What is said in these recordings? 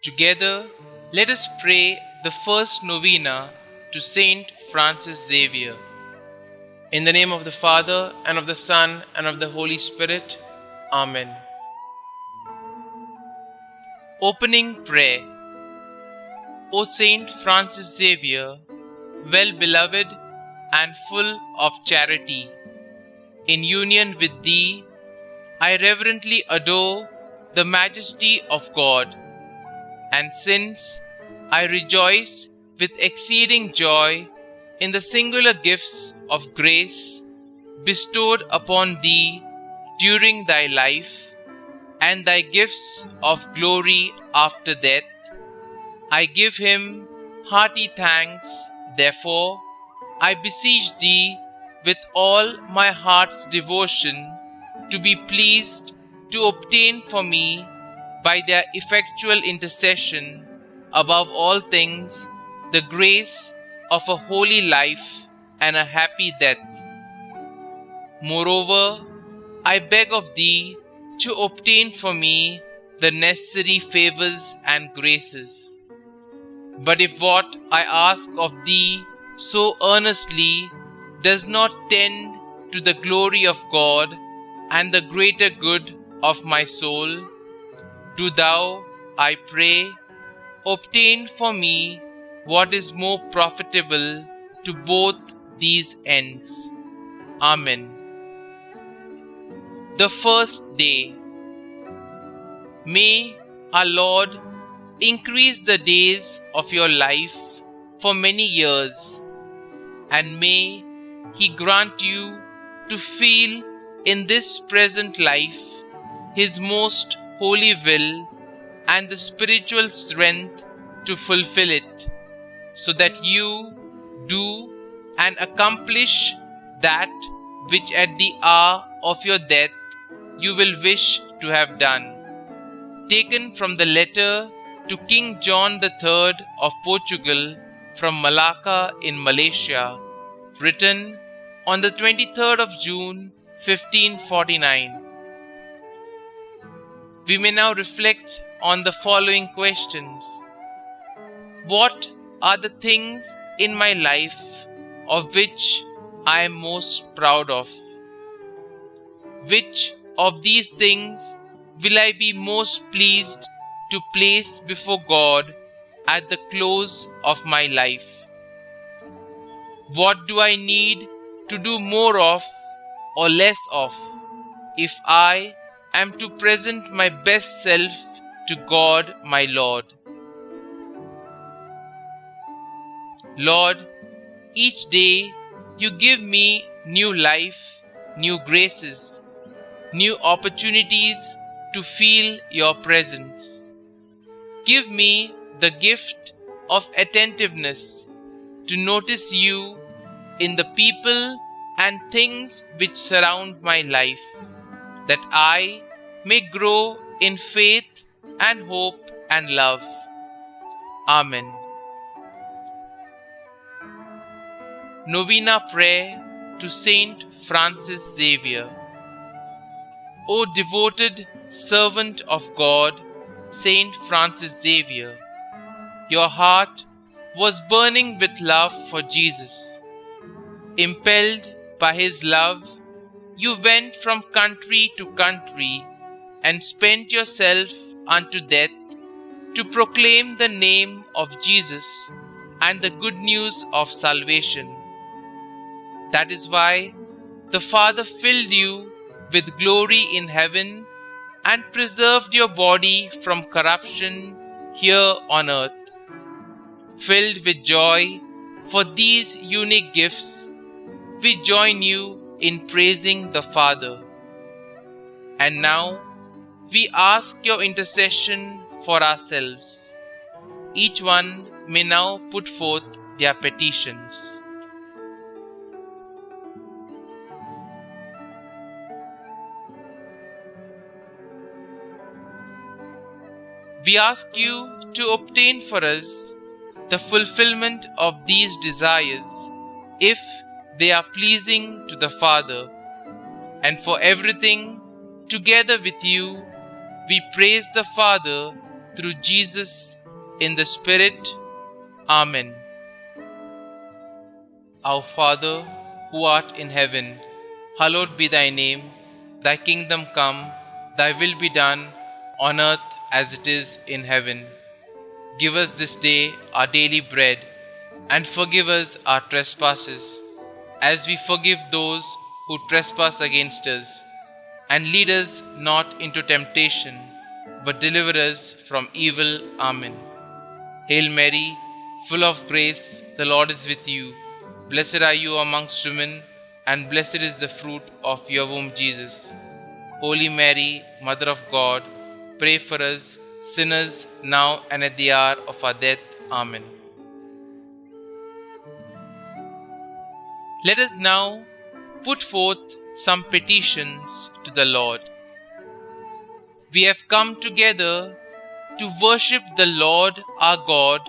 Together, let us pray the first novena to St Francis Xavier. In the name of the Father, and of the Son, and of the Holy Spirit. Amen. Opening Prayer. O St Francis Xavier, well-beloved and full of charity, in union with Thee, I reverently adore the majesty of God, and since I rejoice with exceeding joy in the singular gifts of grace bestowed upon Thee during Thy life, and Thy gifts of glory after death, I give Him hearty thanks. Therefore, I beseech Thee with all my heart's devotion to be pleased to obtain for me, by their effectual intercession, above all things, the grace of a holy life and a happy death. Moreover, I beg of Thee to obtain for me the necessary favors and graces. But if what I ask of Thee so earnestly does not tend to the glory of God and the greater good of my soul, do Thou, I pray, obtain for me what is more profitable to both these ends. Amen. The first day. May our Lord increase the days of your life for many years, and may He grant you to feel in this present life His most holy will and the spiritual strength to fulfill it, so that you do and accomplish that which at the hour of your death you will wish to have done. Taken from the letter to King John III of Portugal from Malacca in Malaysia, written on the 23rd of June 1549. We may now reflect on the following questions. What are the things in my life of which I am most proud of? Which of these things will I be most pleased to place before God at the close of my life? What do I need to do more of or less of if I am to present my best self to God my Lord? Lord, each day you give me new life, new graces, new opportunities to feel your presence. Give me the gift of attentiveness to notice you in the people and things which surround my life, that I may grow in faith and hope and love. Amen. Novena Prayer to St Francis Xavier. O devoted servant of God, St Francis Xavier, your heart was burning with love for Jesus. Impelled by His love, you went from country to country and spent yourself unto death to proclaim the name of Jesus and the good news of salvation. That is why the Father filled you with glory in heaven and preserved your body from corruption here on earth. Filled with joy for these unique gifts, we join you in praising the Father. And now we ask your intercession for ourselves. Each one may now put forth their petitions. We ask you to obtain for us the fulfillment of these desires, if they are pleasing to the Father. And for everything, together with you, we praise the Father through Jesus, in the Spirit. Amen. Our Father, who art in heaven, hallowed be thy name. Thy kingdom come, thy will be done, on earth as it is in heaven. Give us this day our daily bread, and forgive us our trespasses, as we forgive those who trespass against us. And lead us not into temptation, but deliver us from evil. Amen. Hail Mary, full of grace, the Lord is with you. Blessed are you amongst women, and blessed is the fruit of your womb, Jesus. Holy Mary, Mother of God, pray for us sinners, now and at the hour of our death. Amen. Let us now put forth some petitions to the Lord. We have come together to worship the Lord our God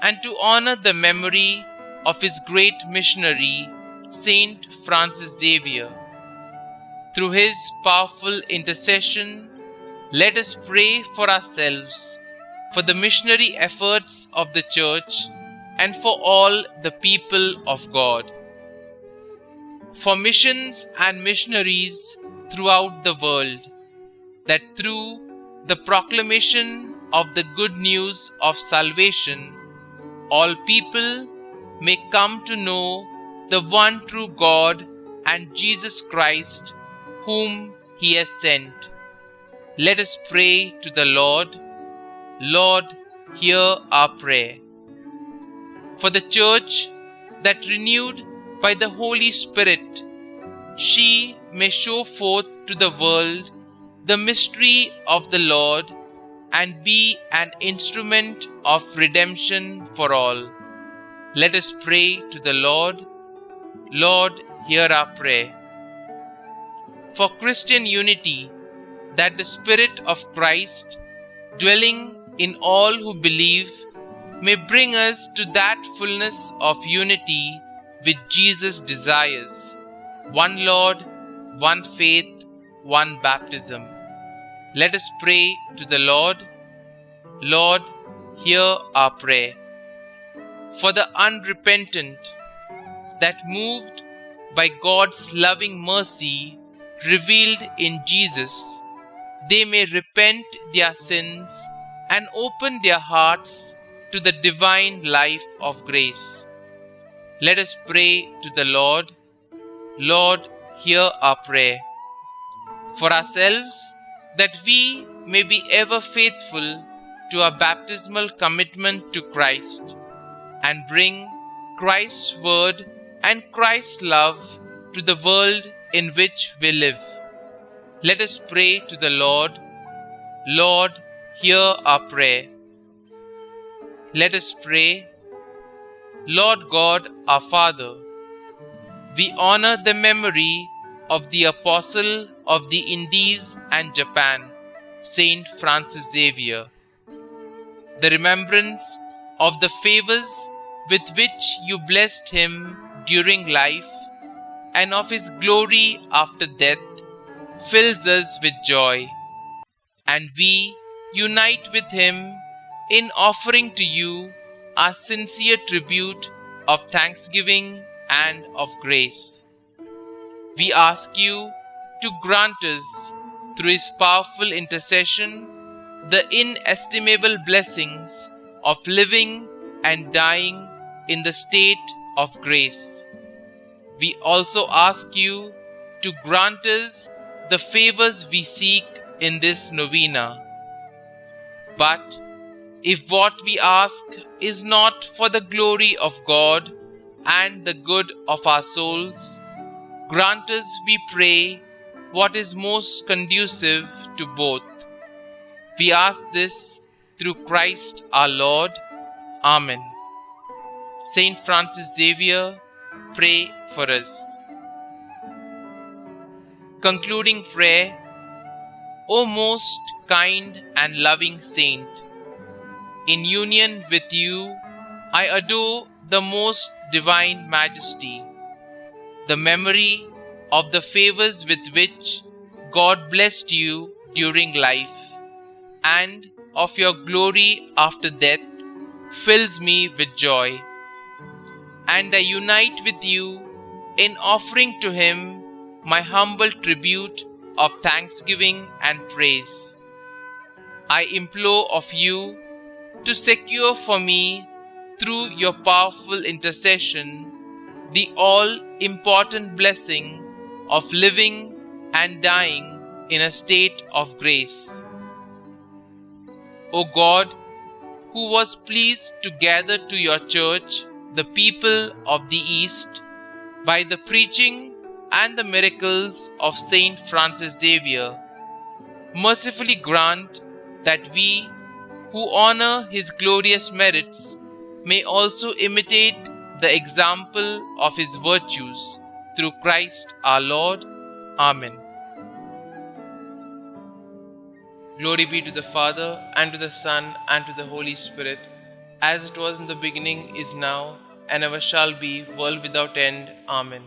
and to honor the memory of his great missionary, St Francis Xavier. Through his powerful intercession, let us pray for ourselves, for the missionary efforts of the Church, and for all the people of God. For missions and missionaries throughout the world, that through the proclamation of the good news of salvation, all people may come to know the one true God and Jesus Christ, whom he has sent. Let us pray to the Lord. Lord, hear our prayer. For the Church, that renewed by the Holy Spirit, she may show forth to the world the mystery of the Lord and be an instrument of redemption for all. Let us pray to the Lord. Lord, hear our prayer. For Christian unity, that the Spirit of Christ, dwelling in all who believe, may bring us to that fullness of unity which Jesus desires. One Lord, one faith, one baptism. Let us pray to the Lord. Lord, hear our prayer. For the unrepentant, that moved by God's loving mercy revealed in Jesus, they may repent their sins and open their hearts to the divine life of grace. Let us pray to the Lord. Lord, hear our prayer. For ourselves, that we may be ever faithful to our baptismal commitment to Christ, and bring Christ's word and Christ's love to the world in which we live. Let us pray to the Lord. Lord, hear our prayer. Let us pray. Lord God, our Father, we honor the memory of the Apostle of the Indies and Japan, St Francis Xavier. The remembrance of the favors with which you blessed him during life and of his glory after death fills us with joy, and we unite with him in offering to you our sincere tribute of thanksgiving and of grace. We ask you to grant us, through his powerful intercession, the inestimable blessings of living and dying in the state of grace. We also ask you to grant us the favors we seek in this novena. But if what we ask is not for the glory of God and the good of our souls, grant us, we pray, what is most conducive to both. We ask this through Christ our Lord. Amen. St Francis Xavier, pray for us. Concluding prayer. O most kind and loving Saint, in union with you, I adore the most divine majesty, the memory of the favors with which God blessed you during life, and of your glory after death fills me with joy. And I unite with you in offering to him my humble tribute of thanksgiving and praise. I implore of you to secure for me, through your powerful intercession, the all-important blessing of living and dying in a state of grace. O God, who was pleased to gather to your church the people of the East by the preaching and the miracles of St Francis Xavier, mercifully grant that we, who honor his glorious merits, may also imitate the example of his virtues, through Christ our Lord. Amen. Glory be to the Father, and to the Son, and to the Holy Spirit, as it was in the beginning, is now, and ever shall be, world without end. Amen.